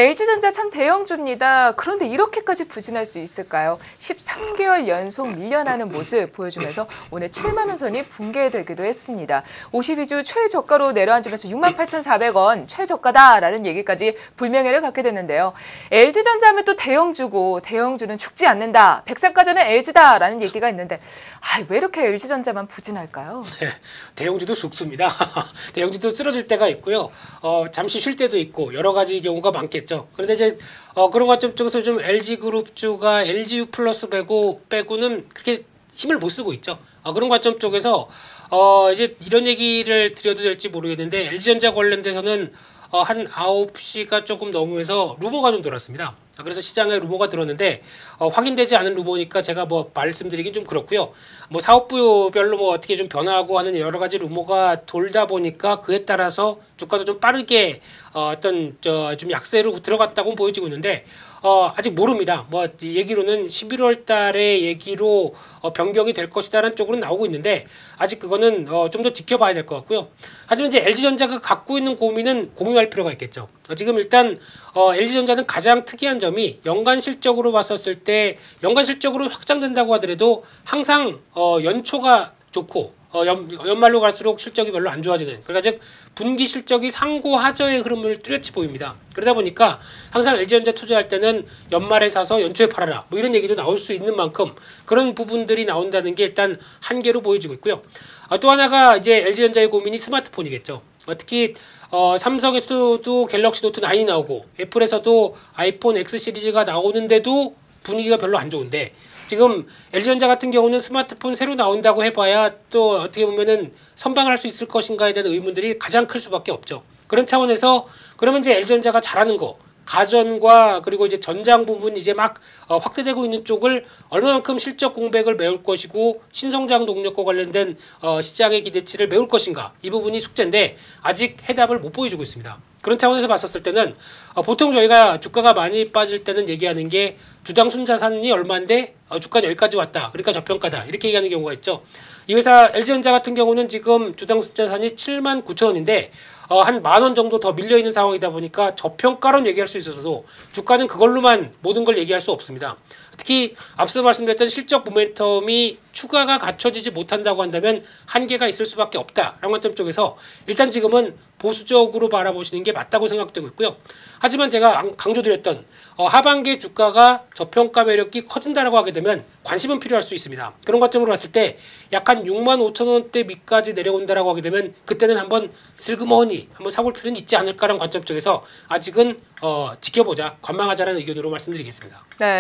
LG전자 참 대형주입니다. 그런데 이렇게까지 부진할 수 있을까요? 13개월 연속 밀려나는 모습 보여주면서 오늘 7만 원 선이 붕괴되기도 했습니다. 52주 최저가로 내려앉으면서 68,400원 최저가다라는 얘기까지 불명예를 갖게 됐는데요. LG전자 하면 또 대형주고 대형주는 죽지 않는다. 백사과전은 LG다라는 얘기가 있는데 왜 이렇게 LG전자만 부진할까요? 네, 대형주도 죽습니다. 대형주도 쓰러질 때가 있고요. 잠시 쉴 때도 있고 여러 가지 경우가 많겠죠. 그런데 이제 그런 관점 쪽에서 좀 LG그룹주가 LGU 플러스 빼고는 그렇게 힘을 못 쓰고 있죠. 그런 관점 쪽에서 이제 이런 얘기를 드려도 될지 모르겠는데 LG전자 관련돼서는 한 9시가 조금 넘으면서 루머가 좀 돌았습니다. 그래서 시장에 루머가 들었는데 확인되지 않은 루머니까 제가 뭐 말씀드리긴 좀 그렇고요. 뭐 사업부별로 뭐 어떻게 좀 변화하고 하는 여러 가지 루머가 돌다 보니까 그에 따라서 주가도 좀 빠르게 어떤 좀 약세로 들어갔다고 보여지고 있는데 아직 모릅니다. 뭐 얘기로는 11월 달에 얘기로 변경이 될 것이다라는 쪽으로 나오고 있는데 아직 그거는 좀 더 지켜봐야 될 것 같고요. 하지만 이제 LG전자가 갖고 있는 고민은 공유할 필요가 있겠죠. 지금 일단 LG전자는 가장 특이한 점이 연간 실적으로 봤었을 때 연간 실적으로 확장된다고 하더라도 항상 연초가 좋고 연말로 갈수록 실적이 별로 안 좋아지는, 그러니까 즉 분기 실적이 상고하저의 흐름을 뚜렷이 보입니다. 그러다 보니까 항상 LG전자 투자할 때는 연말에 사서 연초에 팔아라 뭐 이런 얘기도 나올 수 있는 만큼 그런 부분들이 나온다는 게 일단 한계로 보여지고 있고요. 또 하나가 이제 LG전자의 고민이 스마트폰이겠죠. 특히 삼성에서도 갤럭시 노트 9이 나오고 애플에서도 아이폰 X 시리즈가 나오는데도 분위기가 별로 안 좋은데, 지금 LG전자 같은 경우는 스마트폰 새로 나온다고 해봐야 또 어떻게 보면은 선방할 수 있을 것인가에 대한 의문들이 가장 클 수밖에 없죠. 그런 차원에서 그러면 이제 LG전자가 잘하는 거, 가전과 그리고 이제 전장 부분 이제 막 확대되고 있는 쪽을 얼마만큼 실적 공백을 메울 것이고 신성장 동력과 관련된 시장의 기대치를 메울 것인가, 이 부분이 숙제인데 아직 해답을 못 보여주고 있습니다. 그런 차원에서 봤었을 때는 보통 저희가 주가가 많이 빠질 때는 얘기하는 게 주당 순자산이 얼마인데 주가는 여기까지 왔다, 그러니까 저평가다, 이렇게 얘기하는 경우가 있죠. 이 회사 LG전자 같은 경우는 지금 주당 순자산이 79,000원인데 한 10,000원 정도 더 밀려있는 상황이다 보니까 저평가론 얘기할 수 있어서도 주가는 그걸로만 모든 걸 얘기할 수 없습니다. 특히 앞서 말씀드렸던 실적 모멘텀이 추가가 갖춰지지 못한다고 한다면 한계가 있을 수밖에 없다라는 관점 쪽에서 일단 지금은 보수적으로 바라보시는 게 맞다고 생각되고 있고요. 하지만 제가 강조드렸던 하반기 주가가 저평가 매력이 커진다라고 하게 되면 관심은 필요할 수 있습니다. 그런 관점으로 봤을 때 약간 65,000원대 밑까지 내려온다라고 하게 되면 그때는 한번 슬그머니 한번 사볼 필요는 있지 않을까라는 관점 쪽에서 아직은 지켜보자, 관망하자라는 의견으로 말씀드리겠습니다. 네.